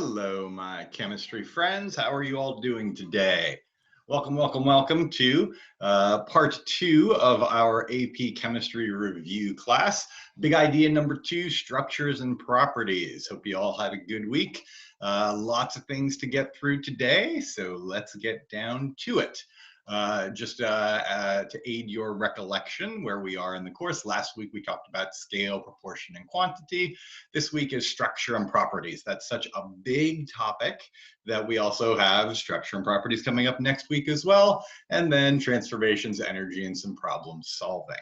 Hello, my chemistry friends. How are you all doing today? Welcome, welcome, welcome to part 2 of our AP Chemistry Review class. Big idea number 2, structures and properties. Hope you all had a good week. Lots of things to get through today, so let's get down to it. Just to aid your recollection where we are in the course, last week we talked about scale, proportion, and quantity. This week is structure and properties. That's such a big topic that we also have structure and properties coming up next week as well, and then transformations, energy, and some problem solving.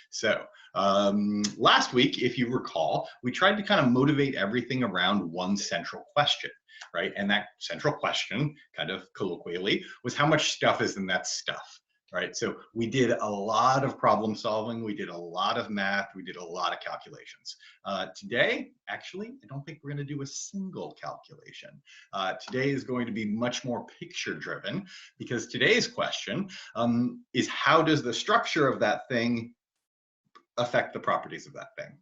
So last week, if you recall, we tried to kind of motivate everything around one central question. Right, and that central question, kind of colloquially, was how much stuff is in that stuff, right? So we did a lot of problem solving, we did a lot of math, we did a lot of calculations. Today, actually, I don't think we're going to do a single calculation. Today is going to be much more picture driven, because today's question is how does the structure of that thing affect the properties of that thing?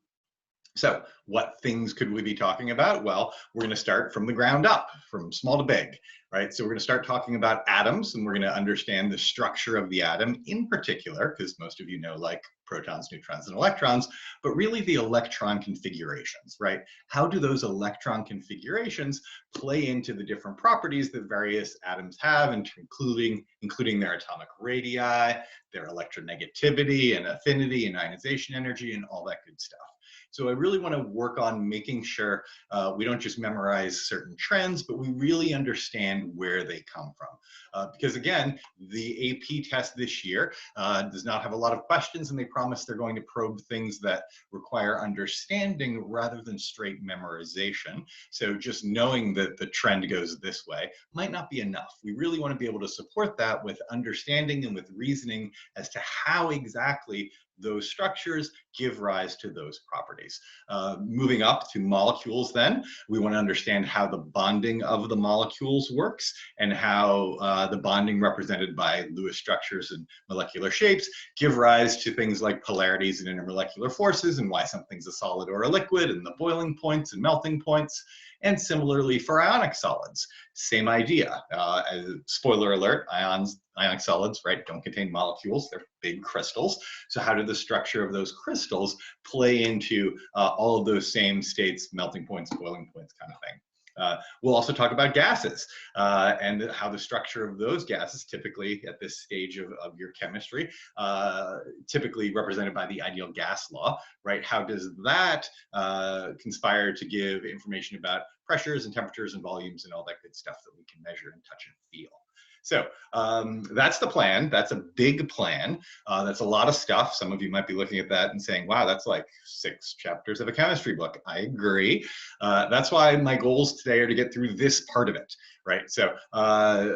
So what things could we be talking about? Well, we're going to start from the ground up, from small to big, right? So we're going to start talking about atoms, and we're going to understand the structure of the atom in particular, because most of you know like protons, neutrons, and electrons, but really the electron configurations, right? How do those electron configurations play into the different properties that various atoms have, including their atomic radii, their electronegativity and affinity and ionization energy and all that good stuff. So I really want to work on making sure we don't just memorize certain trends, but we really understand where they come from. Because again, the AP test this year does not have a lot of questions, and they promise they're going to probe things that require understanding rather than straight memorization. So just knowing that the trend goes this way might not be enough. We really want to be able to support that with understanding and with reasoning as to how exactly those structures give rise to those properties. Moving up to molecules then, we want to understand how the bonding of the molecules works and how the bonding represented by Lewis structures and molecular shapes give rise to things like polarities and intermolecular forces and why something's a solid or a liquid and the boiling points and melting points. And similarly for ionic solids, same idea. As spoiler alert, ionic solids, right, don't contain molecules, they're big crystals. So how do the structure of those crystals play into all of those same states, melting points, boiling points kind of thing? We'll also talk about gases and how the structure of those gases, typically at this stage of your chemistry, typically represented by the ideal gas law, right? How does that conspire to give information about pressures and temperatures and volumes and all that good stuff that we can measure and touch and feel? So that's the plan. That's a big plan. That's a lot of stuff. Some of you might be looking at that and saying, wow, that's like 6 chapters of a chemistry book. I agree. That's why my goals today are to get through this part of it, right? So,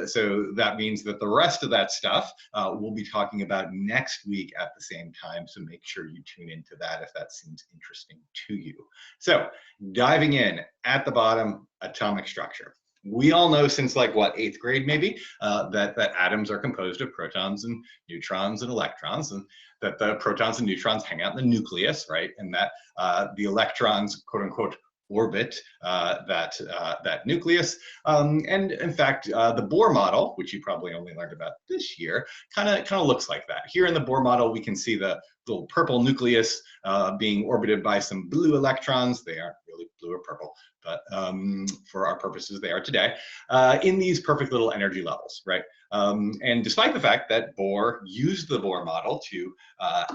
so that means that the rest of that stuff we'll be talking about next week at the same time. So make sure you tune into that if that seems interesting to you. So diving in at the bottom, atomic structure. We all know since like what, 8th grade maybe, that atoms are composed of protons and neutrons and electrons, and that the protons and neutrons hang out in the nucleus, right? And that the electrons, quote unquote, orbit that nucleus. And in fact, the Bohr model, which you probably only learned about this year, kind of looks like that. Here in the Bohr model, we can see the little purple nucleus being orbited by some blue electrons. They aren't really blue or purple, but for our purposes, they are today, in these perfect little energy levels, right? And despite the fact that Bohr used the Bohr model to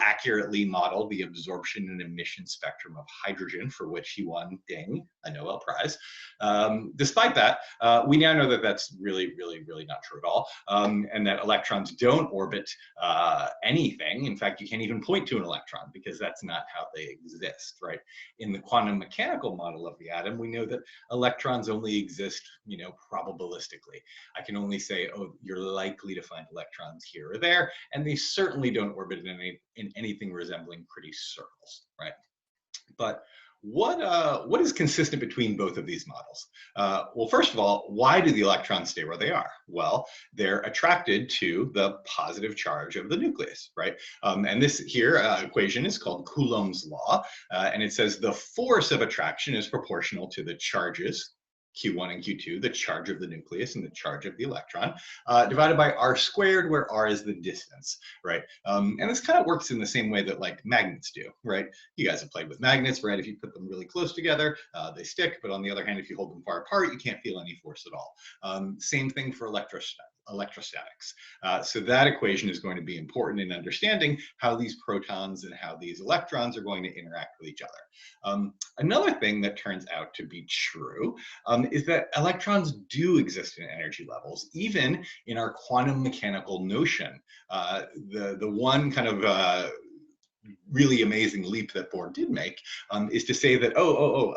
accurately model the absorption and emission spectrum of hydrogen, for which he won, ding, a Nobel Prize, despite that, we now know that that's really, really, really not true at all, and that electrons don't orbit anything. In fact, you can't even point to an electron because that's not how they exist, right? In the quantum mechanical model of the atom, we know that electrons only exist, you know, probabilistically. I can only say, oh, you're likely to find electrons here or there, and they certainly don't orbit in anything resembling pretty circles, right? But what is consistent between both of these models? Well, first of all, why do the electrons stay where they are? Well, they're attracted to the positive charge of the nucleus, right? And this here equation is called Coulomb's law, and it says the force of attraction is proportional to the charges, Q1 and Q2, the charge of the nucleus and the charge of the electron, divided by r squared, where r is the distance, right? And this kind of works in the same way that like magnets do, right? You guys have played with magnets, right? If you put them really close together, they stick, but on the other hand, if you hold them far apart, you can't feel any force at all. Same thing for electrostatics. So that equation is going to be important in understanding how these protons and how these electrons are going to interact with each other. Another thing that turns out to be true is that electrons do exist in energy levels, even in our quantum mechanical notion. The one kind of really amazing leap that Bohr did make is to say that,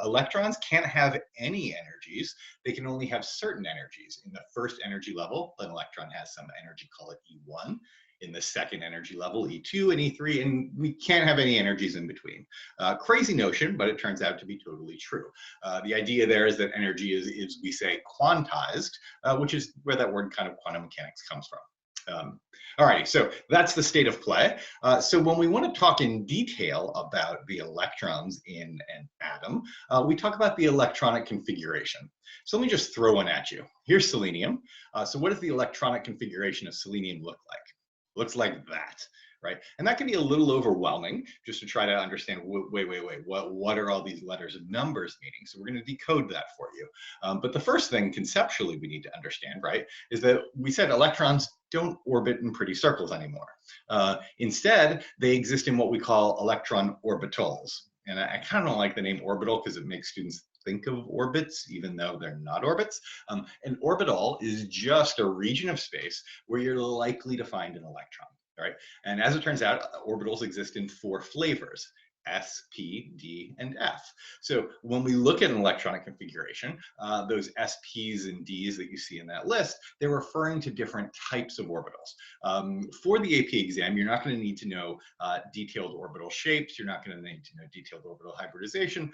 electrons can't have any energies. They can only have certain energies. In the first energy level, an electron has some energy, call it E1. In the second energy level, E2 and E3, and we can't have any energies in between. Crazy notion, but it turns out to be totally true. The idea there is that energy is we say, quantized, which is where that word kind of quantum mechanics comes from. All right, so that's the state of play. So when we want to talk in detail about the electrons in an atom, we talk about the electronic configuration. So let me just throw one at you. Here's selenium. So what does the electronic configuration of selenium look like? Looks like that, right? And that can be a little overwhelming just to try to understand, wait, what are all these letters and numbers meaning? So we're going to decode that for you. But the first thing conceptually we need to understand, right, is that we said electrons don't orbit in pretty circles anymore. Instead, they exist in what we call electron orbitals. And I kind of don't like the name orbital because it makes students think of orbits, even though they're not orbits. An orbital is just a region of space where you're likely to find an electron, right? And as it turns out, orbitals exist in 4 flavors: S, P, D, and F. So when we look at an electronic configuration, those SPs and Ds that you see in that list, they're referring to different types of orbitals. For the AP exam, you're not going to need to know detailed orbital shapes. You're not going to need to know detailed orbital hybridization,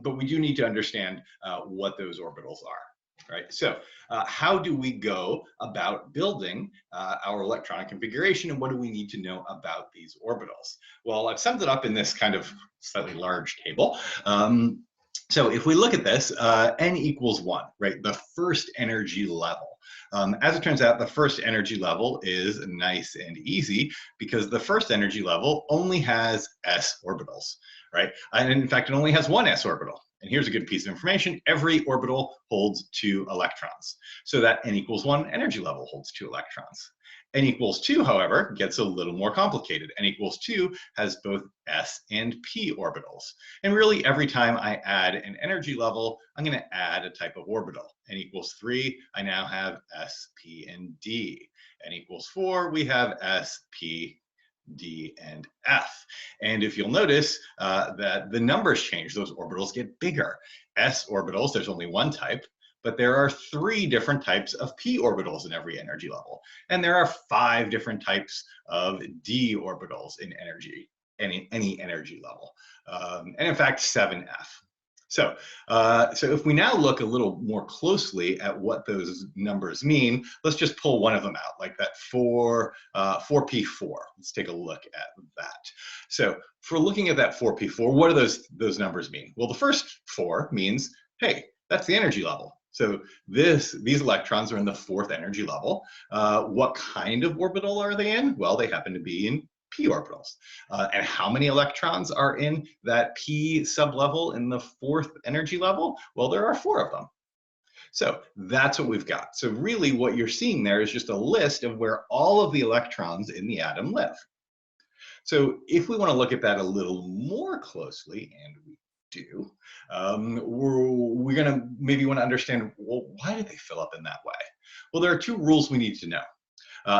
but we do need to understand what those orbitals are. Right, so how do we go about building our electronic configuration, and what do we need to know about these orbitals? Well, I've summed it up in this kind of slightly large table. So if we look at this, n equals 1, right, the first energy level. As it turns out, the first energy level is nice and easy because the first energy level only has s orbitals, right? And in fact, it only has one s orbital. And here's a good piece of information. Every orbital holds 2 electrons. So that n equals 1 energy level holds 2 electrons. N equals 2, however, gets a little more complicated. N equals 2 has both s and p orbitals. And really, every time I add an energy level, I'm going to add a type of orbital. N equals 3, I now have s, p, and d. N equals 4, we have s, p, D, and F. And if you'll notice that the numbers change, those orbitals get bigger. S orbitals, there's only one type, but there are 3 different types of p orbitals in every energy level. And there are 5 different types of d orbitals in energy, any energy level. And in fact, 7f. So if we now look a little more closely at what those numbers mean, let's just pull one of them out, like that 4p4. Let's take a look at that. So for looking at that 4p4, what do those numbers mean? Well, the first 4 means, hey, that's the energy level. So these electrons are in the 4th energy level. What kind of orbital are they in? Well, they happen to be in p orbitals. And how many electrons are in that p sublevel in the 4th energy level? Well, there are 4 of them. So that's what we've got. So really what you're seeing there is just a list of where all of the electrons in the atom live. So if we want to look at that a little more closely, and we do, we're going to maybe want to understand, well, why do they fill up in that way? Well, there are 2 rules we need to know.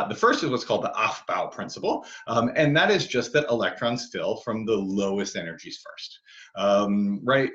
The first is what's called the Aufbau principle, and that is just that electrons fill from the lowest energies first, right?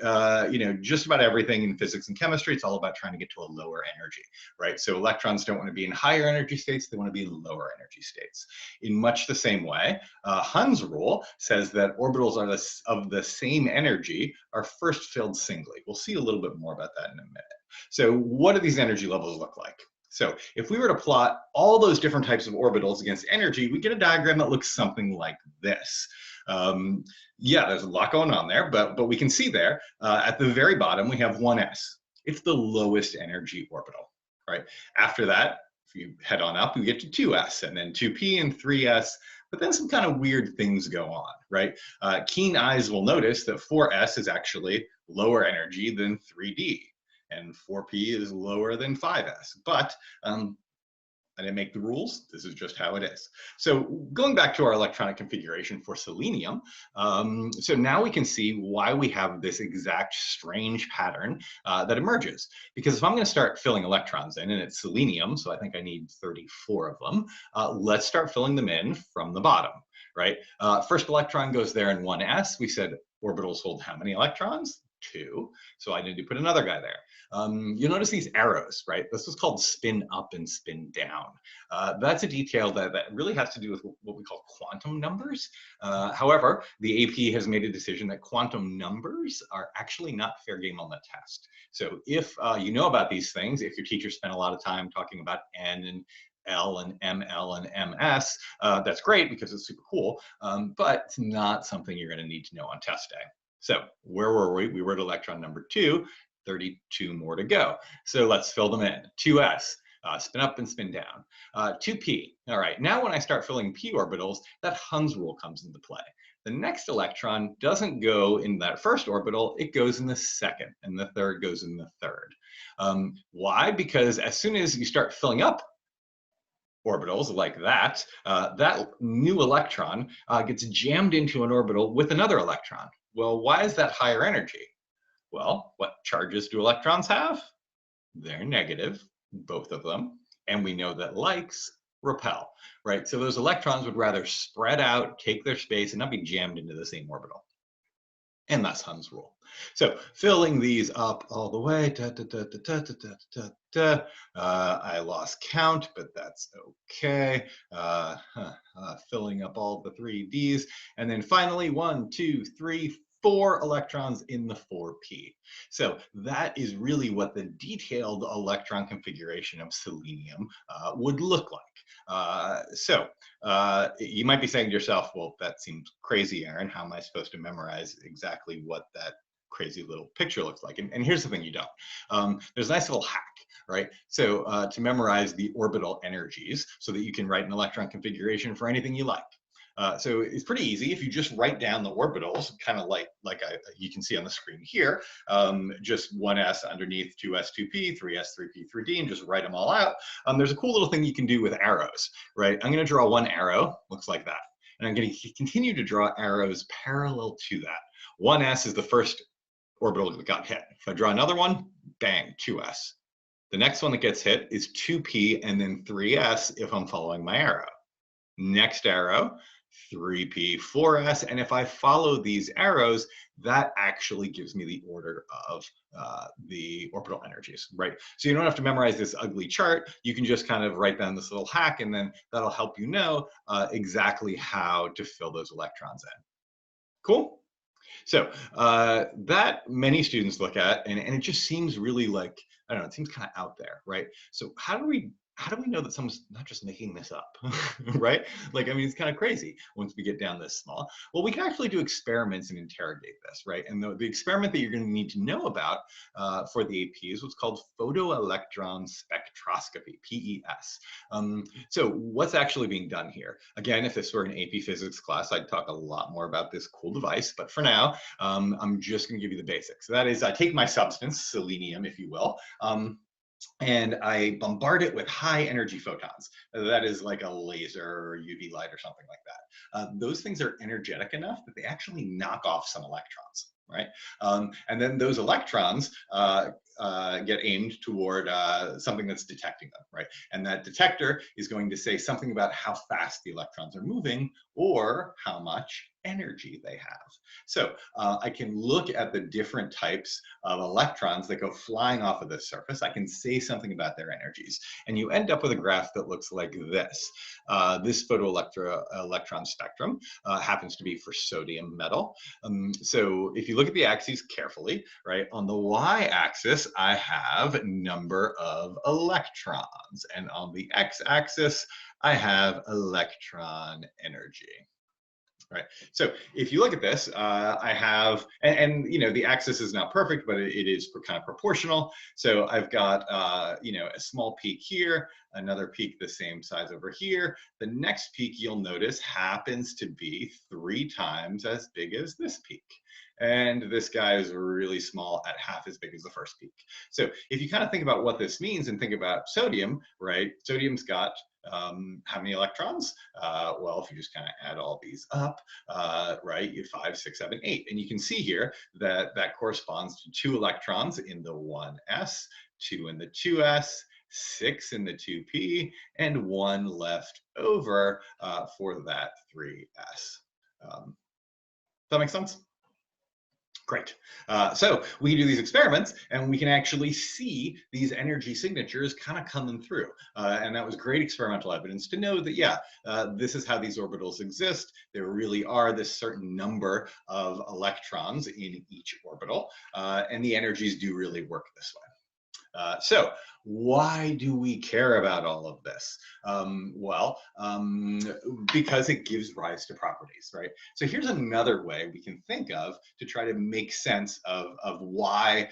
Just about everything in physics and chemistry, it's all about trying to get to a lower energy, right? So electrons don't want to be in higher energy states, they want to be in lower energy states. In much the same way, Hund's rule says that orbitals are of the same energy are first filled singly. We'll see a little bit more about that in a minute. So what do these energy levels look like? So if we were to plot all those different types of orbitals against energy, we get a diagram that looks something like this. Yeah, there's a lot going on there, but we can see there at the very bottom we have 1s. It's the lowest energy orbital, right? After that, if you head on up, we get to 2s, and then 2p and 3s, but then some kind of weird things go on, right? Keen eyes will notice that 4s is actually lower energy than 3d, and 4p is lower than 5s, but I didn't make the rules. This is just how it is. So going back to our electronic configuration for selenium, so now we can see why we have this exact strange pattern that emerges. Because if I'm going to start filling electrons in, and it's selenium, so I think I need 34 of them, let's start filling them in from the bottom, right? First electron goes there in 1s. We said orbitals hold how many electrons? 2. So I need to put another guy there. You'll notice these arrows, right? This is called spin up and spin down. That's a detail that really has to do with what we call quantum numbers. However, the AP has made a decision that quantum numbers are actually not fair game on the test. So if you know about these things, if your teacher spent a lot of time talking about N and L and ML and MS, that's great because it's super cool, but it's not something you're going to need to know on test day. So where were we? We were at electron number 2, 32 more to go. So let's fill them in. 2s, spin up and spin down. 2p, all right, now when I start filling p orbitals, that Hund's rule comes into play. The next electron doesn't go in that first orbital, it goes in the second, and the third goes in the third. Why? Because as soon as you start filling up orbitals like that, that new electron gets jammed into an orbital with another electron. Well, why is that higher energy? Well, what charges do electrons have? They're negative, both of them. And we know that likes repel, right? So those electrons would rather spread out, take their space, and not be jammed into the same orbital. And that's Hund's rule. So filling these up all the way, I lost count, but that's okay. Filling up all the 3Ds. And then finally, 1, 2, 3, 4 electrons in the 4p. So that is really what the detailed electron configuration of selenium would look like. You might be saying to yourself, well, that seems crazy, Aaron. How am I supposed to memorize exactly what that crazy little picture looks like? And here's the thing you don't. There's a nice little hack, right? So to memorize the orbital energies so that you can write an electron configuration for anything you like. So it's pretty easy if you just write down the orbitals, kind of like you can see on the screen here, just 1s underneath 2s, 2p, 3s, 3p, 3d, and just write them all out. There's a cool little thing you can do with arrows, right? I'm going to draw one arrow, looks like that. And I'm going to continue to draw arrows parallel to that. 1s is the first orbital that got hit. If I draw another one, bang, 2s. The next one that gets hit is 2p and then 3s if I'm following my arrow. Next arrow, 3p, 4s, and if I follow these arrows, that actually gives me the order of the orbital energies, right? So you don't have to memorize this ugly chart. You can just kind of write down this little hack, and then that'll help you know exactly how to fill those electrons in. Cool? So that many students look at, and it just seems really like, I don't know, it seems kind of out there, right? So how do we know that someone's not just making this up, right? Like, I mean, it's kind of crazy once we get down this small. Well, we can actually do experiments and interrogate this, right? And the experiment that you're going to need to know about for the AP is what's called Photoelectron Spectroscopy, PES. So what's actually being done here? Again, if this were an AP physics class, I'd talk a lot more about this cool device. But for now, I'm just going to give you the basics. So that is, I take my substance, selenium, if you will, and I bombard it with high energy photons. That is like a laser or UV light or something like that. Those things are energetic enough that they actually knock off some electrons, right? And then those electrons get aimed toward something that's detecting them, right? And that detector is going to say something about how fast the electrons are moving or how much energy they have. So I can look at the different types of electrons that go flying off of this surface. I can say something about their energies. And you end up with a graph that looks like this. This photoelectron spectrum happens to be for sodium metal. So if you look at the axes carefully, right, on the y-axis, I have number of electrons. And on the x-axis, I have electron energy. right? So if you look at this, I have, and you know, the axis is not perfect, but it is kind of proportional. So I've got, you know, a small peak here, another peak the same size over here. The next peak you'll notice happens to be 3 times as big as this peak. And this guy is really small at half as big as the first peak. So if you kind of think about what this means and think about sodium, right? Sodium's got how many electrons? Well, if you just kind of add all these up, right, you have 5, 6, 7, 8. And you can see here that that corresponds to 2 electrons in the 1s, 2 in the 2s, 6 in the 2p, and 1 left over for that 3s. Does that make sense? Great. So we can do these experiments and we can actually see these energy signatures kind of coming through. And that was great experimental evidence to know that, yeah, this is how these orbitals exist. There really are this certain number of electrons in each orbital, and the energies do really work this way. So why do we care about all of this? Because it gives rise to properties, right? So here's another way we can think of to try to make sense of why,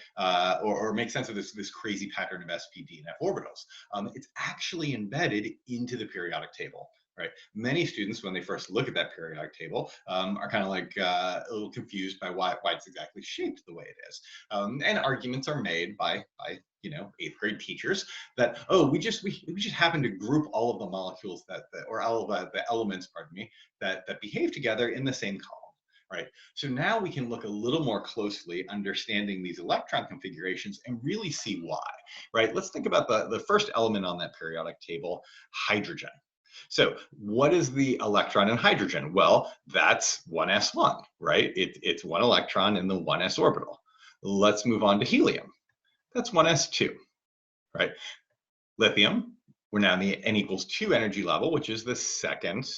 or make sense of this crazy pattern of SPD and F orbitals. It's actually embedded into the periodic table. Right. Many students, when they first look at that periodic table, are kind of like a little confused by why it's exactly shaped the way it is. And arguments are made by you know, 8th grade teachers that, oh, we just happen to group all of the molecules or all of the elements, pardon me, that behave together in the same column. Right. So now we can look a little more closely, understanding these electron configurations and really see why. Right. Let's think about the first element on that periodic table, hydrogen. So what is the electron in hydrogen? Well, that's 1s1, right? It's 1 electron in the 1s orbital. Let's move on to helium. That's 1s2, right? Lithium, we're now in the n equals 2 energy level, which is the second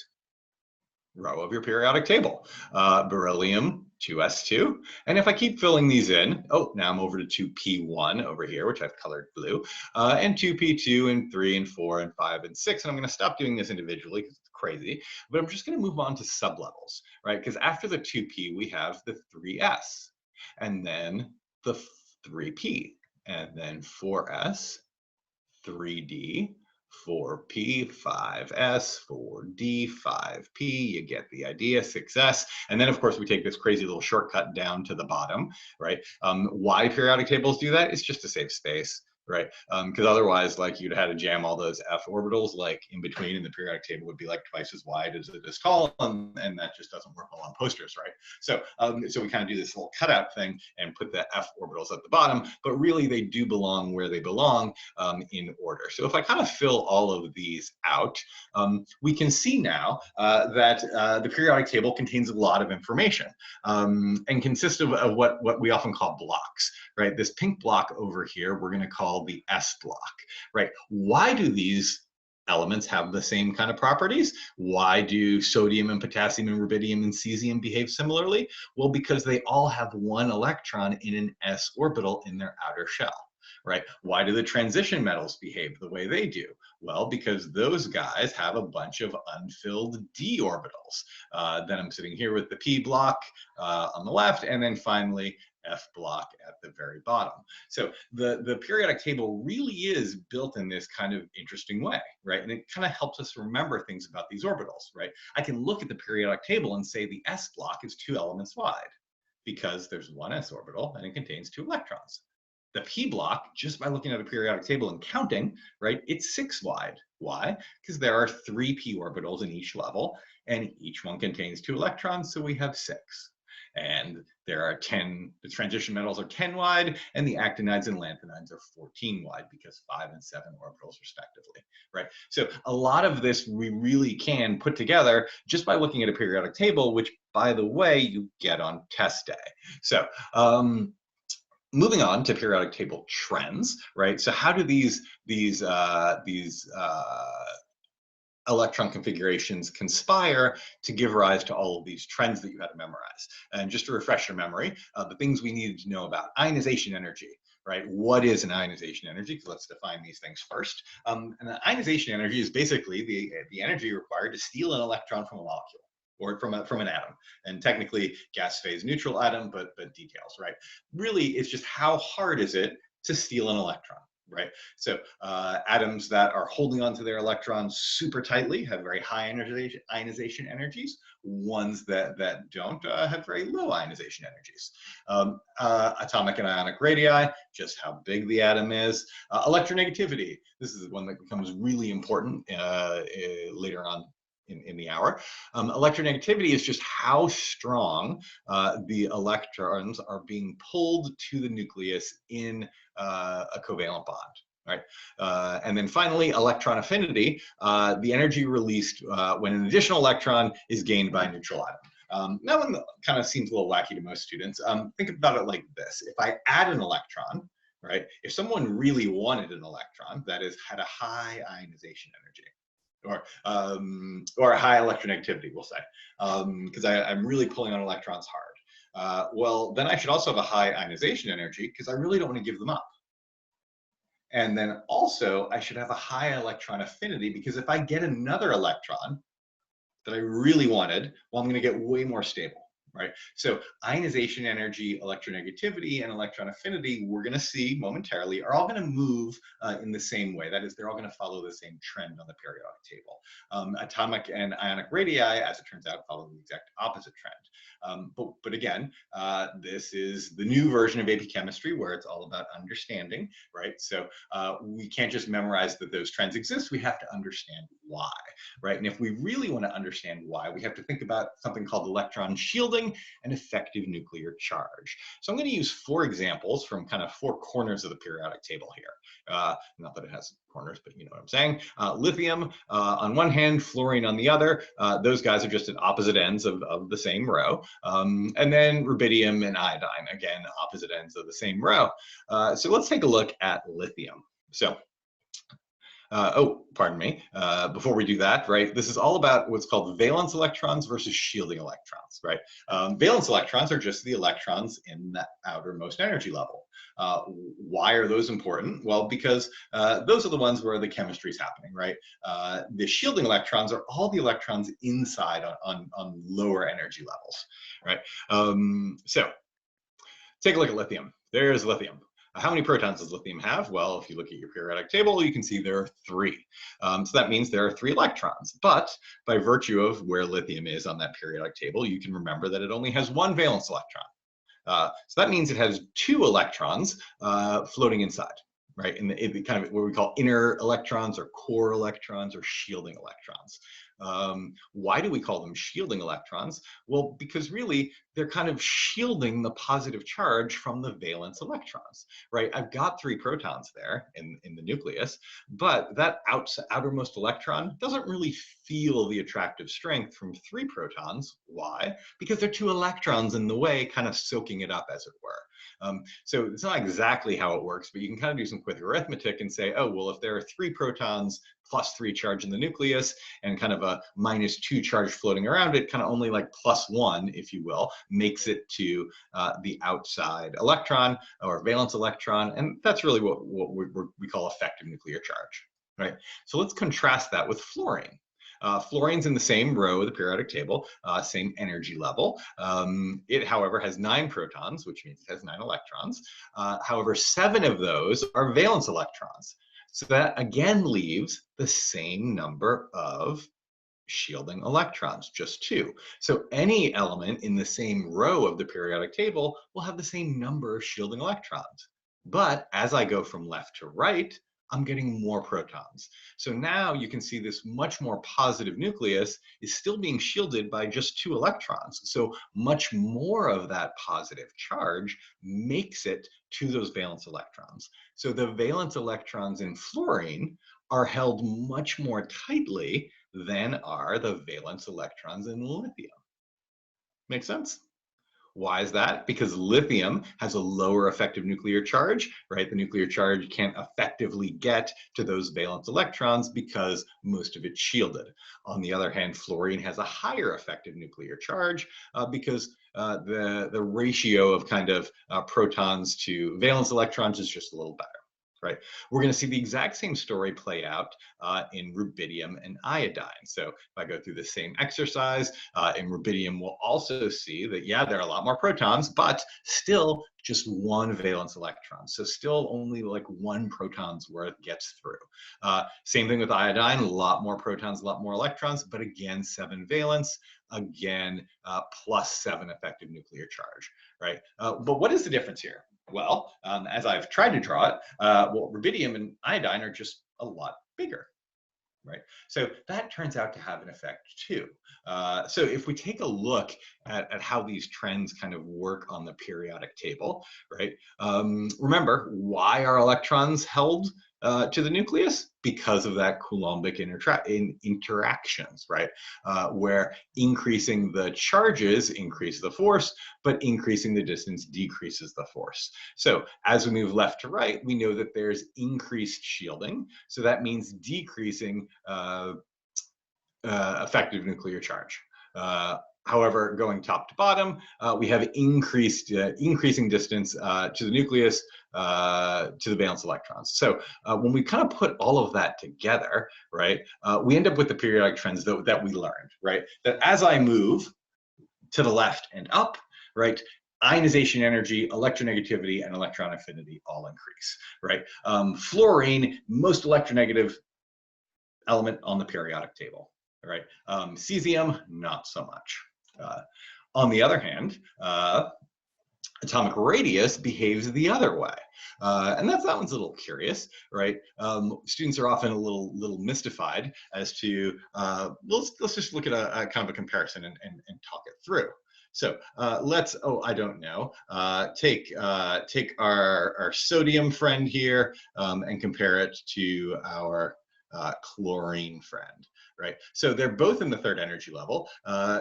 row of your periodic table. Beryllium, 2s2. And if I keep filling these in, oh, now I'm over to 2p1 over here, which I've colored blue, and 2p2 and 3 and 4 and 5 and 6. And I'm going to stop doing this individually because it's crazy, but I'm just going to move on to sublevels, right? Because after the 2p, we have the 3s, and then the 3p, and then 4s, 3d, 4p, 5s, 4d, 5p, you get the idea, 6s. And then, of course, we take this crazy little shortcut down to the bottom, right? Why periodic tables do that? It's just to save space, right? Because otherwise, like, you'd have to jam all those f orbitals like in between, and the periodic table would be like twice as wide as this column, and that just doesn't work well on posters, right? So, so we kind of do this little cutout thing and put the f orbitals at the bottom, but really they do belong where they belong in order. So if I kind of fill all of these out, we can see now that the periodic table contains a lot of information and consists of what we often call blocks, right? This pink block over here, we're going to call the S block, right? Why do these elements have the same kind of properties? Why do sodium and potassium and rubidium and cesium behave similarly? Well, because they all have 1 electron in an s orbital in their outer shell. Right? Why do the transition metals behave the way they do? Well, because those guys have a bunch of unfilled d orbitals. Then I'm sitting here with the p block on the left, and then finally F block at the very bottom. So the periodic table really is built in this kind of interesting way, right? And it kind of helps us remember things about these orbitals, right? I can look at the periodic table and say the S block is 2 elements wide because there's 1 s orbital and it contains 2 electrons. The p block, just by looking at a periodic table and counting, right, it's 6 wide. Why? Because there are 3 p orbitals in each level, and each one contains 2 electrons, so we have 6. And there are 10, the transition metals are 10 wide, and the actinides and lanthanides are 14 wide because 5 and 7 orbitals respectively, right? So a lot of this we really can put together just by looking at a periodic table, which, by the way, you get on test day. So moving on to periodic table trends, right? So how do these electron configurations conspire to give rise to all of these trends that you had to memorize? And just to refresh your memory, the things we needed to know about ionization energy, right? What is an ionization energy? Because let's define these things first. And the ionization energy is basically the energy required to steal an electron from a molecule. or from an atom, and technically gas phase neutral atom, but details, right? Really, it's just how hard is it to steal an electron, right? So atoms that are holding onto their electrons super tightly have very high ionization energies. Ones that don't have very low ionization energies. Atomic and ionic radii, just how big the atom is. Electronegativity, this is one that becomes really important later on in the hour. Electronegativity is just how strong the electrons are being pulled to the nucleus in a covalent bond. Right, and then finally, electron affinity, the energy released when an additional electron is gained by a neutral atom. That one kind of seems a little wacky to most students. Think about it like this: if I add an electron, right? If someone really wanted an electron that had a high ionization energy, or a high electronegativity, we'll say, because I'm really pulling on electrons hard. Well, then I should also have a high ionization energy because I really don't want to give them up. And then also I should have a high electron affinity because if I get another electron that I really wanted, well, I'm going to get way more stable, right? So ionization energy, electronegativity, and electron affinity, we're going to see momentarily, are all going to move in the same way. That is, they're all going to follow the same trend on the periodic table. Atomic and ionic radii, as it turns out, follow the exact opposite trend. But again, this is the new version of AP Chemistry where it's all about understanding, right? So we can't just memorize that those trends exist, we have to understand why, right? And if we really want to understand why, we have to think about something called electron shielding and effective nuclear charge. So I'm going to use 4 examples from kind of 4 corners of the periodic table here. Not that it has corners, but you know what I'm saying. Lithium on one hand, fluorine on the other. Those guys are just at opposite ends of the same row. And then rubidium and iodine, again, opposite ends of the same row. So let's take a look at lithium. So, oh, pardon me. Before we do that, right, this is all about what's called valence electrons versus shielding electrons, right? Valence electrons are just the electrons in the outermost energy level. Why are those important? Well, because those are the ones where the chemistry is happening, right? The shielding electrons are all the electrons inside on lower energy levels, right? So take a look at lithium. There's lithium. How many protons does lithium have? Well, if you look at your periodic table, you can see there are 3. So that means there are 3 electrons. But by virtue of where lithium is on that periodic table, you can remember that it only has 1 valence electron. So that means it has 2 electrons floating inside, right? In the kind of what we call inner electrons or core electrons or shielding electrons. Why do we call them shielding electrons? Well, because really they're kind of shielding the positive charge from the valence electrons, right? I've got 3 protons there in the nucleus, but that outermost electron doesn't really feel the attractive strength from 3 protons. Why? Because there are 2 electrons in the way, kind of soaking it up, as it were. So it's not exactly how it works, but you can kind of do some quick arithmetic and say, oh, well, if there are 3 protons plus 3 charge in the nucleus and kind of a -2 charge floating around it, kind of only like +1, if you will, makes it to the outside electron or valence electron. And that's really what we call effective nuclear charge, right? So let's contrast that with fluorine. Fluorine's in the same row of the periodic table, same energy level. It, however, has 9 protons, which means it has 9 electrons. However, 7 of those are valence electrons. So that again leaves the same number of shielding electrons, just 2. So any element in the same row of the periodic table will have the same number of shielding electrons. But as I go from left to right, I'm getting more protons. So now you can see this much more positive nucleus is still being shielded by just 2 electrons. So much more of that positive charge makes it to those valence electrons. So the valence electrons in fluorine are held much more tightly than are the valence electrons in lithium. Make sense? Why is that? Because lithium has a lower effective nuclear charge, right? The nuclear charge can't effectively get to those valence electrons because most of it's shielded. On the other hand, fluorine has a higher effective nuclear charge because the ratio of kind of protons to valence electrons is just a little better, right? We're going to see the exact same story play out in rubidium and iodine. So if I go through the same exercise, in rubidium, we'll also see that, yeah, there are a lot more protons, but still just one valence electron. So still only like one proton's worth gets through. Same thing with iodine, a lot more protons, a lot more electrons, but again, 7 valence, again, plus 7 effective nuclear charge, right? But what is the difference here? Well, as I've tried to draw it, well, rubidium and iodine are just a lot bigger, right? So that turns out to have an effect too. So if we take a look at how these trends kind of work on the periodic table, right? Remember, why are electrons held to the nucleus? Because of that Coulombic interactions, right? Where increasing the charges increase the force, but increasing the distance decreases the force. So as we move left to right, we know that there's increased shielding. So that means decreasing effective nuclear charge. However, going top to bottom, we have increasing distance to the nucleus, to the valence electrons. So when we kind of put all of that together, right, we end up with the periodic trends that we learned, right? That as I move to the left and up, right, ionization energy, electronegativity, and electron affinity all increase, right? Fluorine, most electronegative element on the periodic table, right? Cesium, not so much. On the other hand, atomic radius behaves the other way. And that one's a little curious, right? Students are often a little mystified as to, let's just look at a kind of a comparison and talk it through. So let's, I don't know, take our sodium friend here and compare it to our chlorine friend, right? So they're both in the 3rd energy level.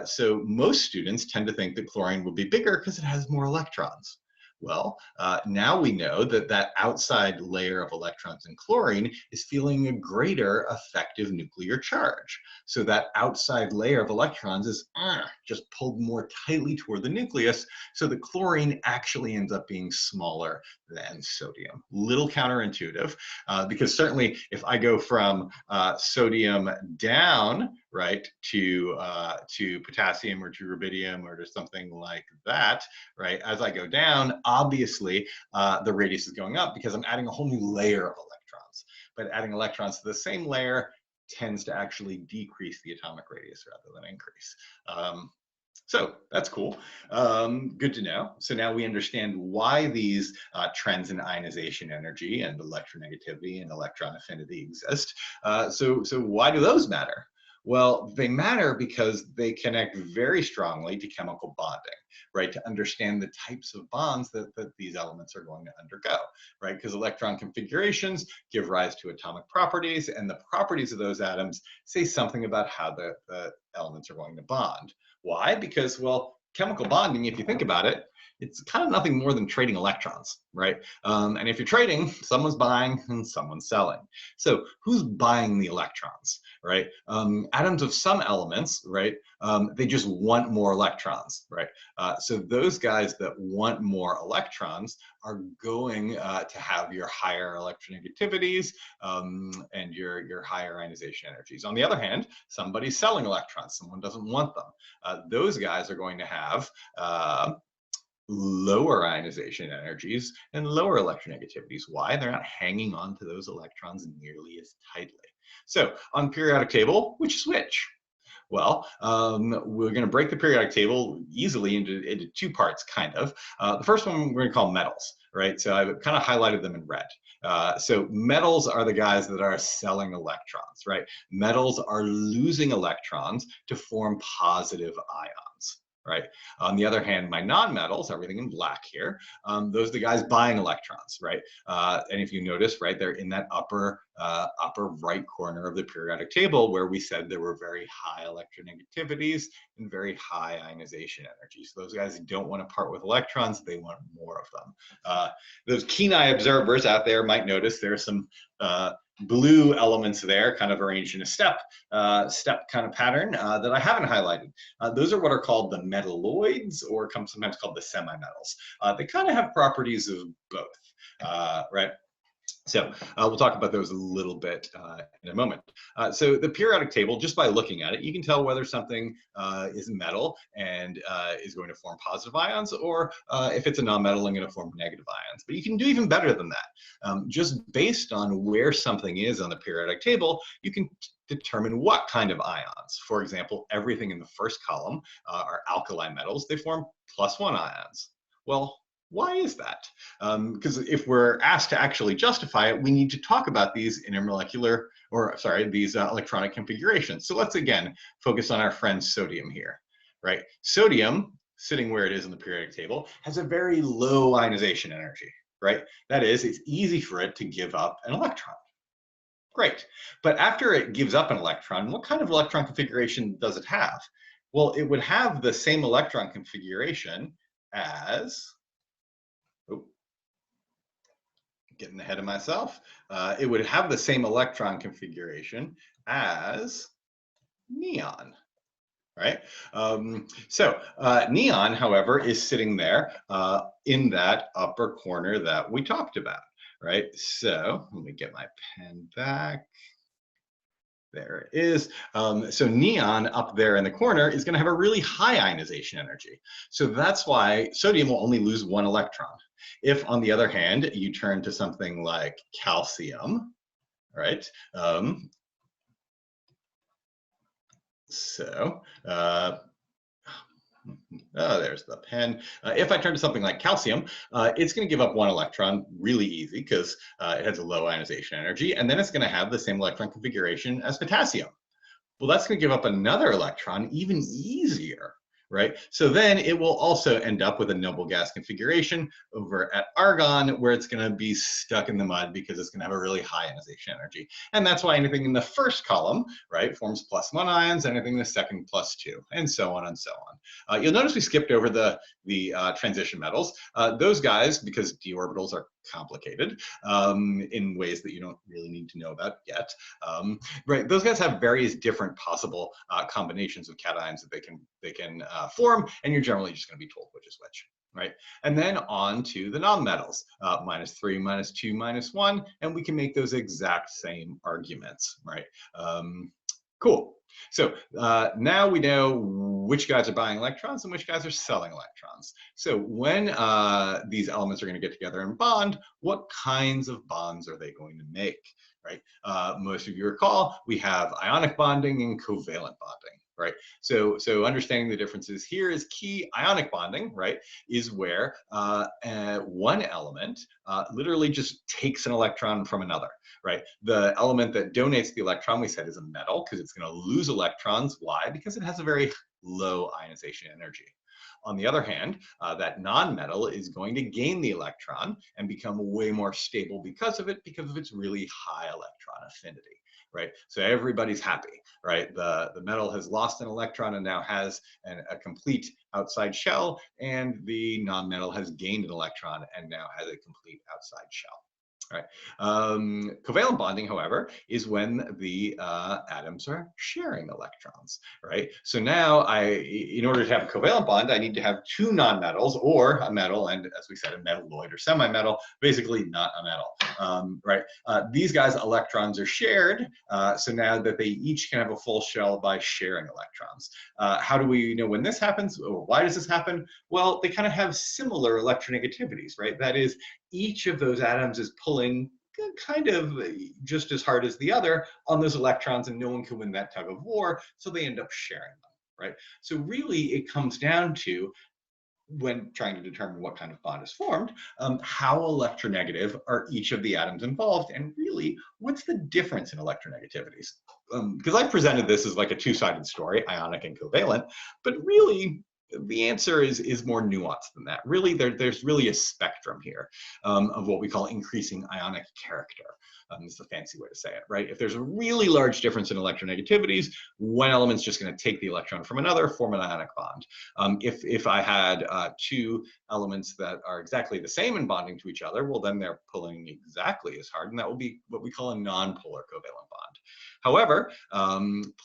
So most students tend to think that chlorine will be bigger because it has more electrons. Well, now we know that that outside layer of electrons in chlorine is feeling a greater effective nuclear charge. So that outside layer of electrons is just pulled more tightly toward the nucleus, so the chlorine actually ends up being smaller than sodium. Little counterintuitive, because certainly if I go from sodium down, right, to potassium or to rubidium or to something like that, right, as I go down, obviously the radius is going up because I'm adding a whole new layer of electrons. But adding electrons to the same layer tends to actually decrease the atomic radius rather than increase. So that's cool. Good to know. So now we understand why these trends in ionization energy and electronegativity and electron affinity exist. So why do those matter? Well, they matter because they connect very strongly to chemical bonding, right? To understand the types of bonds that these elements are going to undergo, right? Because electron configurations give rise to atomic properties, and the properties of those atoms say something about how the elements are going to bond. Why? Because, well, chemical bonding, if you think about it, it's kind of nothing more than trading electrons, right? And if you're trading, someone's buying and someone's selling. So who's buying the electrons, right? Atoms of some elements, right? They just want more electrons, right? So those guys that want more electrons are going to have your higher electronegativities and your higher ionization energies. On the other hand, somebody's selling electrons, someone doesn't want them. Those guys are going to have lower ionization energies and lower electronegativities. Why? They're not hanging on to those electrons nearly as tightly. So on periodic table, which? Well, we're going to break the periodic table easily into 2 parts, kind of. The first one we're going to call metals, right? So I've kind of highlighted them in red. So metals are the guys that are selling electrons, right? Metals are losing electrons to form positive ions. Right. On the other hand, my nonmetals, everything in black here, those are the guys buying electrons, right? And if you notice, right, they're in that upper right corner of the periodic table where we said there were very high electronegativities and very high ionization energy. So those guys don't want to part with electrons; they want more of them. Those keen-eye observers out there might notice there's some blue elements there, kind of arranged in a step kind of pattern that I haven't highlighted. Those are what are called the metalloids, or sometimes called the semimetals. They kind of have properties of both, right? So we'll talk about those a little bit in a moment. So the periodic table, just by looking at it, you can tell whether something is a metal and is going to form positive ions, or if it's a non-metal and going to form negative ions. But you can do even better than that. Just based on where something is on the periodic table, you can determine what kind of ions. For example, everything in the first column are alkali metals. They form +1 ions. Well, why is that? Because if we're asked to actually justify it, we need to talk about these intermolecular, or sorry, these electronic configurations. So let's again focus on our friend sodium here, right? Sodium, sitting where it is in the periodic table, has a very low ionization energy, right? That is, it's easy for it to give up an electron. Great, but after it gives up an electron, what kind of electron configuration does it have? Well, it would have the same electron configuration as, getting ahead of myself, it would have the same electron configuration as neon, right? Neon, however, is sitting there in that upper corner that we talked about, right? So let me get my pen back. There it is. So neon up there in the corner is going to have a really high ionization energy. So that's why sodium will only lose 1 electron. If, on the other hand, you turn to something like calcium, right? There's the pen. If I turn to something like calcium, it's going to give up 1 electron really easy because it has a low ionization energy, and then it's going to have the same electron configuration as potassium. Well, that's going to give up another electron even easier, right? So then it will also end up with a noble gas configuration over at argon, where it's going to be stuck in the mud because it's going to have a really high ionization energy. And that's why anything in the first column, right, forms +1 ions, anything in the second +2, and so on and so on. You'll notice we skipped over the transition metals. Those guys, because d orbitals are complicated in ways that you don't really need to know about yet, right? Those guys have various different possible combinations of cations that they can form, and you're generally just going to be told which is which, right? And then on to the nonmetals, -3, -2, -1, and we can make those exact same arguments, right? Cool. So now we know which guys are buying electrons and which guys are selling electrons. So when these elements are going to get together and bond, what kinds of bonds are they going to make, right? Most of you recall, we have ionic bonding and covalent bonding, right? So understanding the differences here is key. Ionic bonding, right, is where one element literally just takes an electron from another, right? The element that donates the electron, we said, is a metal because it's going to lose electrons. Why? Because it has a very low ionization energy. On the other hand, that non-metal is going to gain the electron and become way more stable because of its really high electron affinity, right? So everybody's happy, right? The metal has lost an electron and now has a complete outside shell, and the non-metal has gained an electron and now has a complete outside shell. Right. Covalent bonding, however, is when the atoms are sharing electrons, right? So now in order to have a covalent bond, I need to have 2 nonmetals or a metal, and as we said, a metalloid or semi-metal, basically not a metal, right? These guys' electrons are shared, so now that they each can have a full shell by sharing electrons. How do we know when this happens, or why does this happen? Well, they kind of have similar electronegativities, right? That is, each of those atoms is pulling kind of just as hard as the other on those electrons, and no one can win that tug of war, so they end up sharing them, right? So really it comes down to, when trying to determine what kind of bond is formed, how electronegative are each of the atoms involved, and really, what's the difference in electronegativities? Because I presented this as like a two-sided story, ionic and covalent, but really, the answer is more nuanced than that. Really, there's really a spectrum here of what we call increasing ionic character. It's a fancy way to say it, right? If there's a really large difference in electronegativities, one element's just going to take the electron from another, form an ionic bond. If I had 2 elements that are exactly the same in bonding to each other, well, then they're pulling exactly as hard, and that will be what we call a nonpolar covalent bond. However,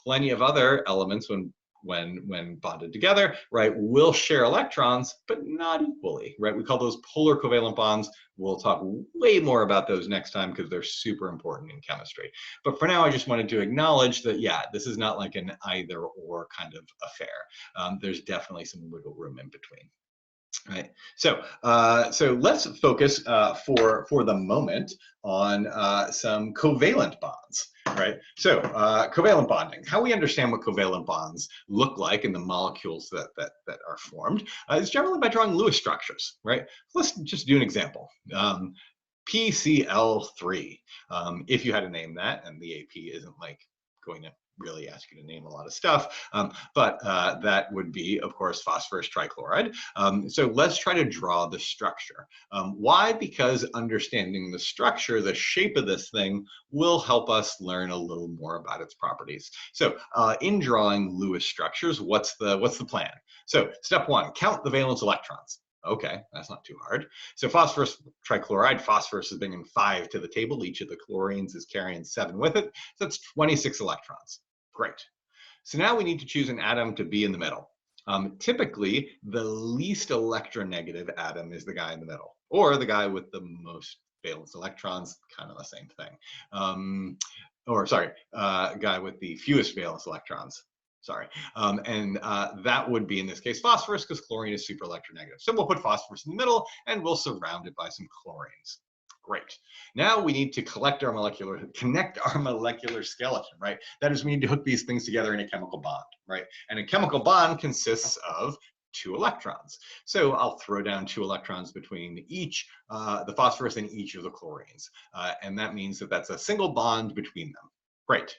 plenty of other elements, when when bonded together, right, will share electrons, but not equally, right? We call those polar covalent bonds. We'll talk way more about those next time because they're super important in chemistry. But for now, I just wanted to acknowledge that, yeah, this is not like an either or kind of affair. There's definitely some wiggle room in between. Right. So let's focus for the moment on some covalent bonds. Right. So covalent bonding. How we understand what covalent bonds look like in the molecules that are formed is generally by drawing Lewis structures. Right. Let's just do an example. PCl3. If you had to name that, and the AP isn't like going to really ask you to name a lot of stuff, but that would be, of course, phosphorus trichloride. So let's try to draw the structure. Why? Because understanding the structure, the shape of this thing, will help us learn a little more about its properties. So in drawing Lewis structures, what's the plan? So step one, count the valence electrons. Okay, that's not too hard. So phosphorus trichloride, phosphorus is bringing 5 to the table. Each of the chlorines is carrying 7 with it. So that's 26 electrons. Great. So now we need to choose an atom to be in the middle. Typically, the least electronegative atom is the guy in the middle, or the guy with the most valence electrons, kind of the same thing. Guy with the fewest valence electrons. Sorry. That would be, in this case, phosphorus, because chlorine is super electronegative. So we'll put phosphorus in the middle, and we'll surround it by some chlorines. Great. Now we need to connect our molecular skeleton, right? That is, we need to hook these things together in a chemical bond, right? And a chemical bond consists of 2 electrons. So I'll throw down 2 electrons between each, the phosphorus and each of the chlorines. And that means that that's a single bond between them. Great.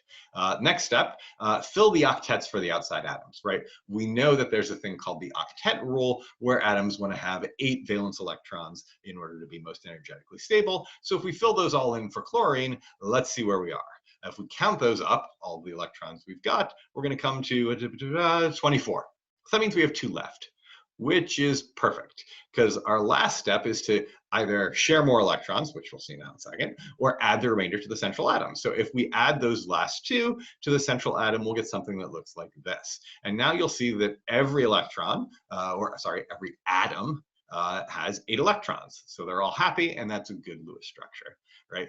Next step, fill the octets for the outside atoms, right? We know that there's a thing called the octet rule where atoms want to have 8 valence electrons in order to be most energetically stable. So if we fill those all in for chlorine, let's see where we are. If we count those up, all the electrons we've got, we're going to come to 24. So that means we have 2 left, which is perfect, because our last step is to either share more electrons, which we'll see now in a second, or add the remainder to the central atom. So if we add those last 2 to the central atom, we'll get something that looks like this. And now you'll see that every every atom has 8 electrons. So they're all happy, and that's a good Lewis structure, right?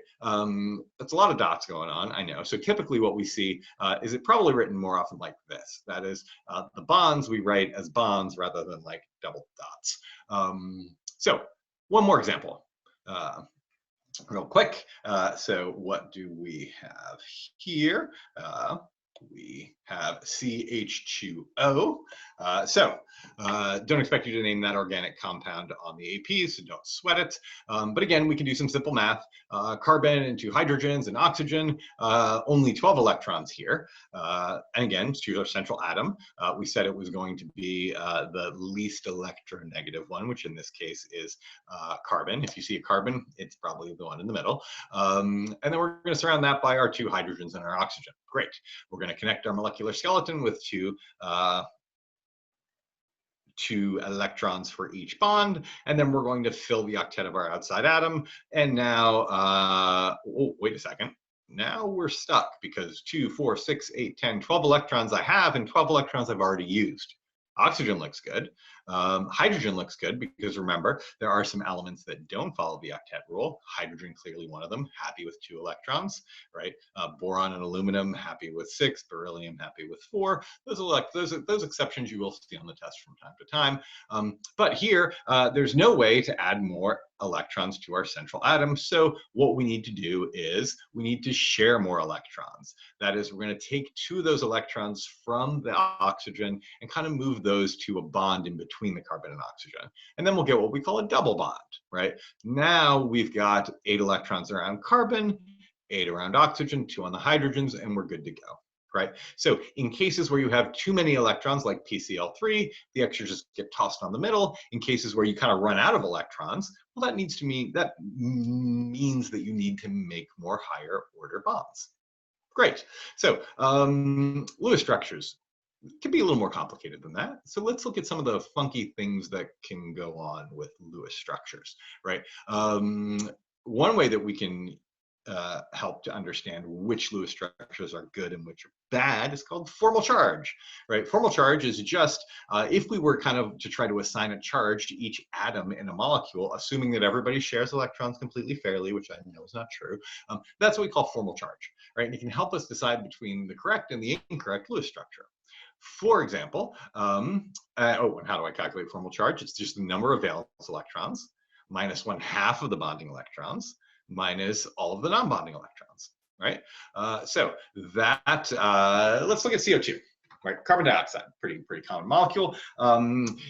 That's a lot of dots going on, I know. So typically what we see is it probably written more often like this. That is, the bonds we write as bonds rather than like double dots. So one more example, real quick. So what do we have here? We have CH2O. Don't expect you to name that organic compound on the AP, so don't sweat it. But again, we can do some simple math. Carbon and 2 hydrogens and oxygen, only 12 electrons here. And again, choose our central atom. We said it was going to be the least electronegative one, which in this case is carbon. If you see a carbon, it's probably the one in the middle. And then we're going to surround that by our 2 hydrogens and our oxygen. Great. We're going to connect our molecular skeleton with 2 electrons for each bond, and then we're going to fill the octet of our outside atom. And now, oh, wait a second. Now we're stuck because 2, 4, 6, 8, 10, 12 electrons I have, and 12 electrons I've already used. Oxygen looks good. Hydrogen looks good because remember, there are some elements that don't follow the octet rule. Hydrogen, clearly one of them, happy with 2 electrons, right? Boron and aluminum, happy with 6. Beryllium, happy with 4. Those exceptions you will see on the test from time to time. But here, there's no way to add more electrons to our central atom. So what we need to do is we need to share more electrons. That is, we're going to take 2 of those electrons from the oxygen and kind of move those to a bond in between the carbon and oxygen. And then we'll get what we call a double bond, right? Now we've got 8 electrons around carbon, 8 around oxygen, 2 on the hydrogens, and we're good to go. Right? So in cases where you have too many electrons, like PCl3, the extras just get tossed on the middle. In cases where you kind of run out of electrons, well, that means that you need to make more higher order bonds. Great. So Lewis structures can be a little more complicated than that. So let's look at some of the funky things that can go on with Lewis structures, right? One way that we can help to understand which Lewis structures are good and which are bad is called formal charge, right? Formal charge is just if we were kind of to try to assign a charge to each atom in a molecule, assuming that everybody shares electrons completely fairly, which I know is not true, that's what we call formal charge, right? And it can help us decide between the correct and the incorrect Lewis structure. For example, and how do I calculate formal charge? It's just the number of valence electrons minus 1/2 of the bonding electrons minus all of the non-bonding electrons, right? So that, let's look at CO2, right? Carbon dioxide, pretty common molecule.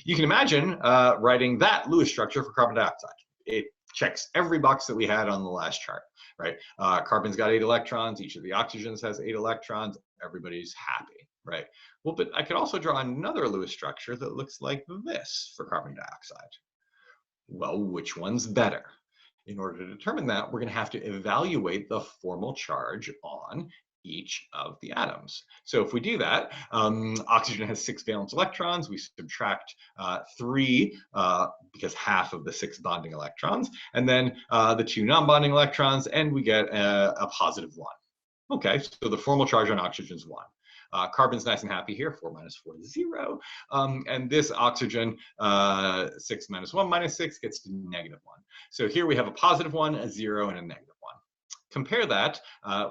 You can imagine writing that Lewis structure for carbon dioxide. It checks every box that we had on the last chart, right? Carbon's got 8 electrons, each of the oxygens has 8 electrons, everybody's happy, right? Well, but I could also draw another Lewis structure that looks like this for carbon dioxide. Well, which one's better? In order to determine that, we're going to have to evaluate the formal charge on each of the atoms. So if we do that, oxygen has 6 valence electrons. We subtract 3 because half of the 6 bonding electrons, and then the 2 non-bonding electrons, and we get a +1. Okay, so the formal charge on oxygen is 1. Carbon's nice and happy here, 4 minus 4 is 0. And this oxygen, 6 minus 1 minus 6 gets to -1. So here we have a +1, a 0, and a -1. Compare that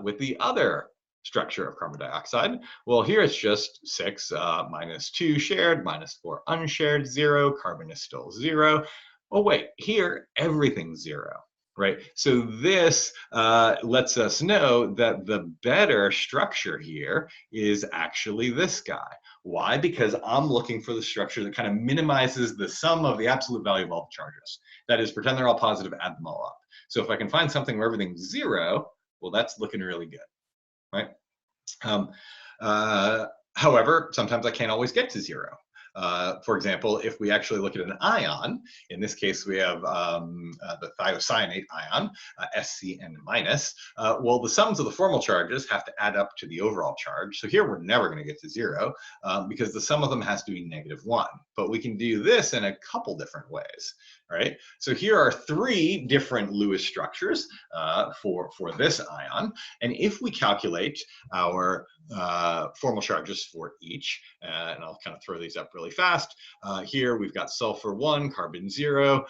with the other structure of carbon dioxide. Well, here it's just 6 minus 2 shared, minus 4 unshared, 0. Carbon is still 0. Oh, wait, here everything's 0. Right, so this lets us know that the better structure here is actually this guy. Why? Because I'm looking for the structure that kind of minimizes the sum of the absolute value of all the charges. That is, pretend they're all positive, add them all up. So if I can find something where everything's 0, well, that's looking really good, right? However, sometimes I can't always get to 0. For example, if we actually look at an ion, in this case we have the thiocyanate ion, SCN minus. Well, the sums of the formal charges have to add up to the overall charge. So here we're never going to get to 0 because the sum of them has to be -1. But we can do this in a couple different ways, right? So here are 3 different Lewis structures for this ion. And if we calculate our formal charges for each, and I'll kind of throw these up really fast. Here we've got sulfur 1, carbon 0,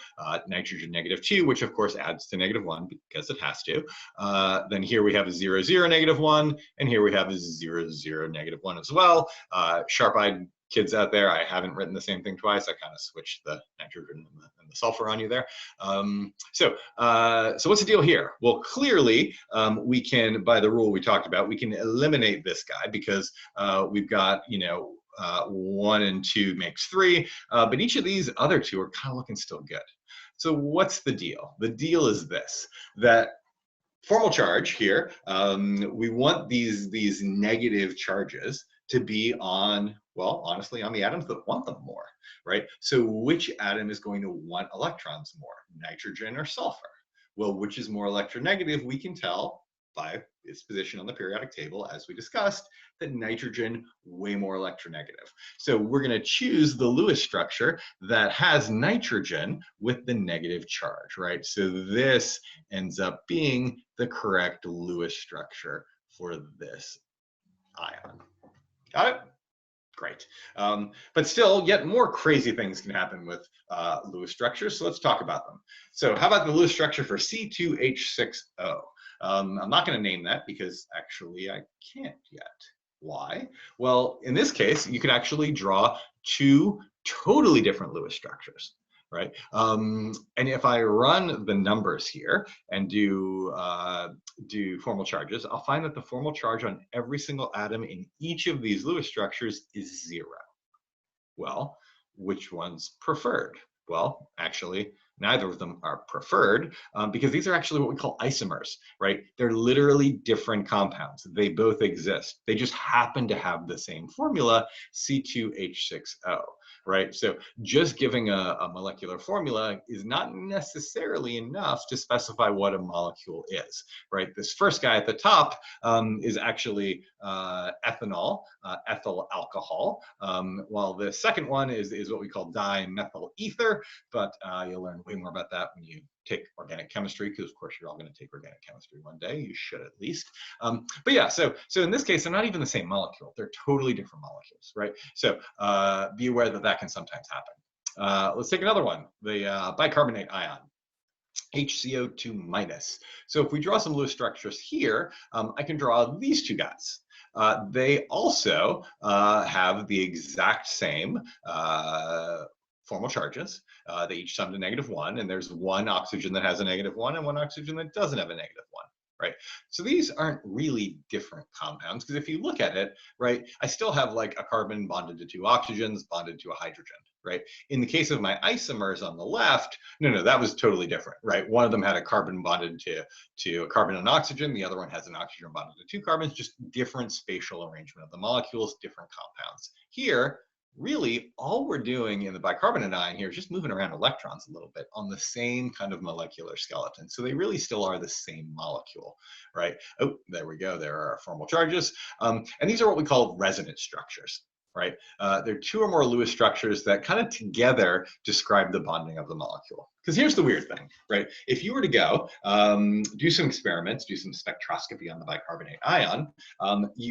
nitrogen -2, which of course adds to -1 because it has to. Then here we have a 0, 0, -1, and here we have a 0, 0, -1 as well. Sharp-eyed kids out there, I haven't written the same thing twice. I kind of switched the nitrogen and the sulfur on you there. So what's the deal here? Well, clearly we can, by the rule we talked about, we can eliminate this guy because we've got, 1 and 2 makes 3, but each of these other 2 are kind of looking still good. So what's the deal? The deal is this, that formal charge here, we want these negative charges to be on, well, honestly, on the atoms that want them more, right? So which atom is going to want electrons more, nitrogen or sulfur? Well, which is more electronegative, we can tell by its position on the periodic table, as we discussed, that nitrogen way more electronegative. So we're going to choose the Lewis structure that has nitrogen with the negative charge, right? So this ends up being the correct Lewis structure for this ion. Got it? Great. But still, yet more crazy things can happen with Lewis structures, so let's talk about them. So how about the Lewis structure for C2H6O? I'm not going to name that because actually I can't yet. Why? Well, in this case, you could actually draw 2 totally different Lewis structures, right? And if I run the numbers here and do formal charges, I'll find that the formal charge on every single atom in each of these Lewis structures is 0. Well, which one's preferred? Well, actually, neither of them are preferred because these are actually what we call isomers, right? They're literally different compounds. They both exist. They just happen to have the same formula, C2H6O, right? So just giving a molecular formula is not necessarily enough to specify what a molecule is, right? This first guy at the top is actually ethanol, ethyl alcohol, while the second one is what we call dimethyl ether, but you'll learn way more about that when you take organic chemistry, because of course you're all going to take organic chemistry one day. You should at least. But yeah, so in this case, they're not even the same molecule. They're totally different molecules, right? So be aware that that can sometimes happen. Let's take another one, the bicarbonate ion. HCO2 minus. So if we draw some Lewis structures here, I can draw these two guys. They also have the exact same formal charges. They each sum to -1, and there's one oxygen that has a -1 and one oxygen that doesn't have a -1. Right. So these aren't really different compounds, because if you look at it, right, I still have like a carbon bonded to 2 oxygens bonded to a hydrogen, right? In the case of my isomers on the left, no, that was totally different, right? One of them had a carbon bonded to a carbon and oxygen. The other one has an oxygen bonded to 2 carbons, just different spatial arrangement of the molecules, different compounds. Here, really, all we're doing in the bicarbonate ion here is just moving around electrons a little bit on the same kind of molecular skeleton. So they really still are the same molecule, right? Oh, there we go. There are our formal charges. And these are what we call resonance structures, right? They're 2 or more Lewis structures that kind of together describe the bonding of the molecule. Because here's the weird thing, right? If you were to go do some experiments, do some spectroscopy on the bicarbonate ion,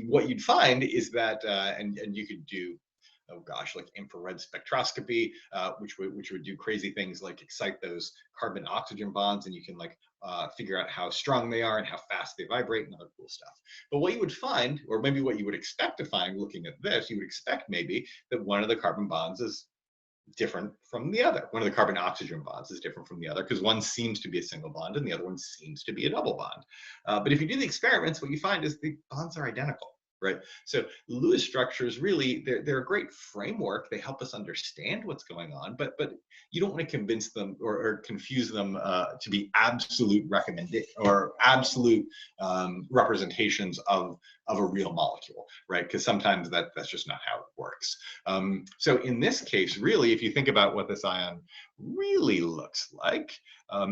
what you'd find is that, and you could do, oh gosh, like infrared spectroscopy, which would do crazy things like excite those carbon-oxygen bonds, and you can like figure out how strong they are and how fast they vibrate and other cool stuff. But what you would find, or maybe what you would expect to find looking at this, you would expect maybe that one of the carbon bonds is different from the other. One of the carbon-oxygen bonds is different from the other, because one seems to be a single bond and the other one seems to be a double bond. But if you do the experiments, what you find is the bonds are identical. Right. So Lewis structures really, they're a great framework. They help us understand what's going on, but you don't want to convince them or confuse them to be absolute representations of a real molecule, right? Because sometimes that's just not how it works. So in this case, really, if you think about what this ion really looks like,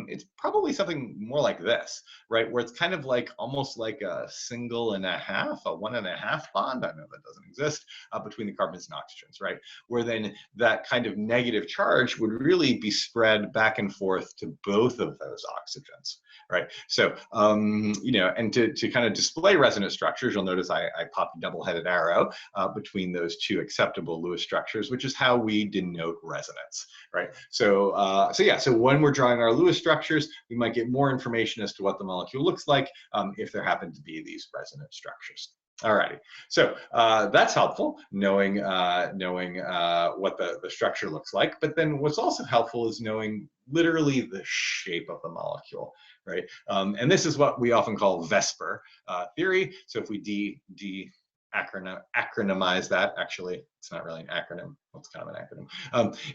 it's probably something more like this, right? Where it's kind of like almost like a 1.5, a 1.5 bond. I know that doesn't exist between the carbons and oxygens, right? Where then that kind of negative charge would really be spread back and forth to both of those oxygens, right? So, you know, and to kind of display resonance structures, you'll notice I popped a double-headed arrow between those 2 acceptable Lewis structures, which is how we denote resonance, right? So, so when we're drawing our Lewis structures, we might get more information as to what the molecule looks like if there happen to be these resonance structures. Alrighty, so that's helpful, knowing what the structure looks like. But then what's also helpful is knowing literally the shape of the molecule, right? And this is what we often call VSEPR theory. So if we acronymize that, actually, it's not really an acronym, it's kind of an acronym.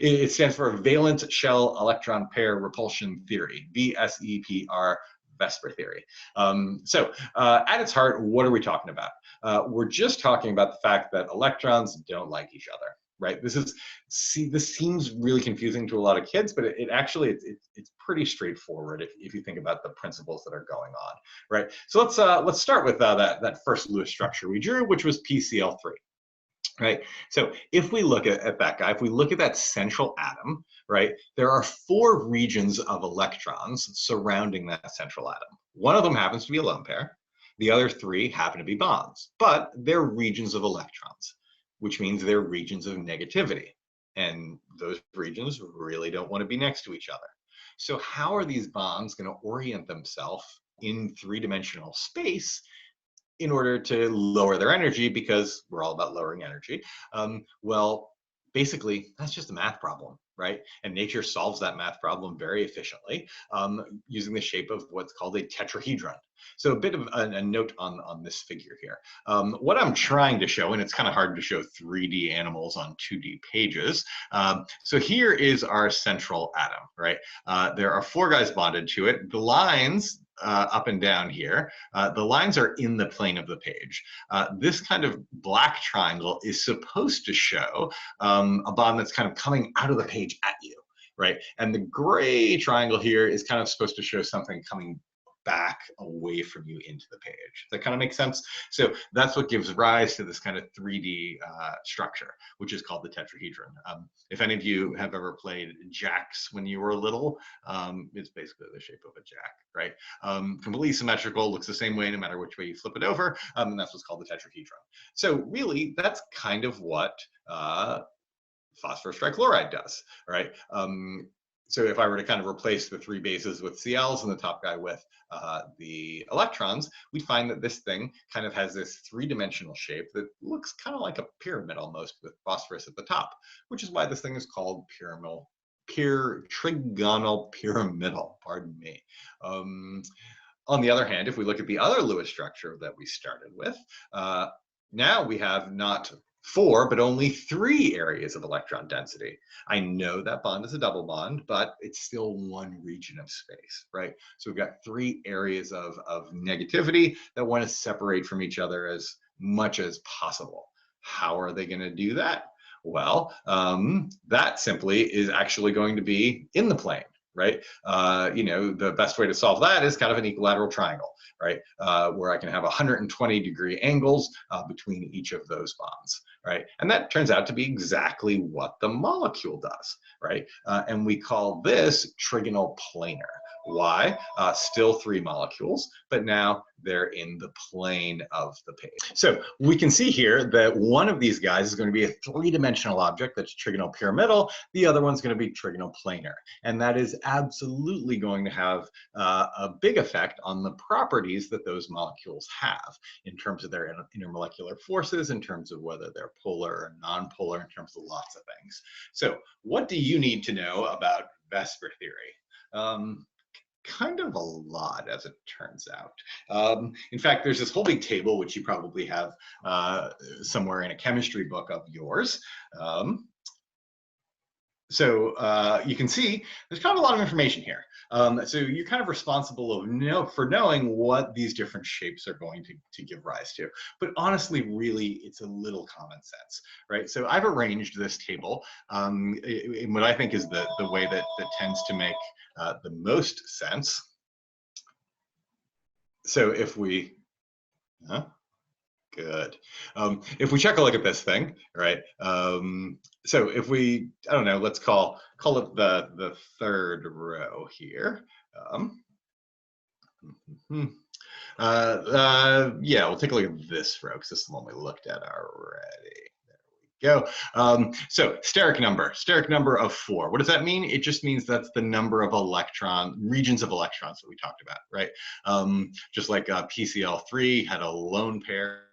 It stands for Valence Shell Electron Pair Repulsion Theory, VSEPR theory. So at its heart, what are we talking about? We're just talking about the fact that electrons don't like each other, right? This seems really confusing to a lot of kids, but it actually, it's pretty straightforward if you think about the principles that are going on, right? So let's start with that first Lewis structure we drew, which was PCl3. Right. So if we look at that guy, if we look at that central atom, right, there are 4 regions of electrons surrounding that central atom. One of them happens to be a lone pair. The other 3 happen to be bonds, but they're regions of electrons, which means they're regions of negativity. And those regions really don't want to be next to each other. So how are these bonds going to orient themselves in 3-dimensional space in order to lower their energy, because we're all about lowering energy? Well, basically, that's just a math problem, right? And nature solves that math problem very efficiently using the shape of what's called a tetrahedron. So a bit of a note on this figure here. What I'm trying to show, and it's kind of hard to show 3D animals on 2D pages. So here is our central atom, right? There are 4 guys bonded to it. The lines up and down here, the lines are in the plane of the page. This kind of black triangle is supposed to show a bond that's kind of coming out of the page at you, right? And the gray triangle here is kind of supposed to show something coming back away from you into the page. Does that kind of make sense? So that's what gives rise to this kind of 3D structure, which is called the tetrahedron. If any of you have ever played jacks when you were little, it's basically the shape of a jack, right? Completely symmetrical, looks the same way no matter which way you flip it over, and that's what's called the tetrahedron. So really, that's kind of what phosphorus trichloride does, right? So if I were to kind of replace the 3 bases with Cls and the top guy with the electrons, we'd find that this thing kind of has this 3-dimensional shape that looks kind of like a pyramid almost, with phosphorus at the top, which is why this thing is called trigonal pyramidal, pardon me. On the other hand, if we look at the other Lewis structure that we started with, now we have not 4, but only 3 areas of electron density. I know that bond is a double bond, but it's still one region of space, right? So we've got 3 areas of negativity that want to separate from each other as much as possible. How are they going to do that? Well, that simply is actually going to be in the plane, right? You know, the best way to solve that is kind of an equilateral triangle, right? Where I can have 120-degree angles between each of those bonds, right? And that turns out to be exactly what the molecule does, right? And we call this trigonal planar. Why? Still 3 molecules, but now they're in the plane of the page. So we can see here that one of these guys is going to be a 3-dimensional object that's trigonal pyramidal. The other one's going to be trigonal planar. And that is absolutely going to have a big effect on the properties that those molecules have in terms of their intermolecular forces, in terms of whether they're polar or non-polar, in terms of lots of things. So what do you need to know about VSEPR theory? Kind of a lot, as it turns out. In fact, there's this whole big table, which you probably have somewhere in a chemistry book of yours. So you can see there's kind of a lot of information here. So you're kind of responsible for knowing what these different shapes are going to give rise to. But honestly, really, it's a little common sense, right? So I've arranged this table in what I think is the way that tends to make the most sense. So if we, good. If we check a look at this thing, right? So if we, I don't know, let's call it the 3rd row here. Yeah, we'll take a look at this row because this is the one we looked at already. Go. So steric number of 4. What does that mean? It just means that's the number of regions of electrons that we talked about, right? Just like PCl3 had a lone pair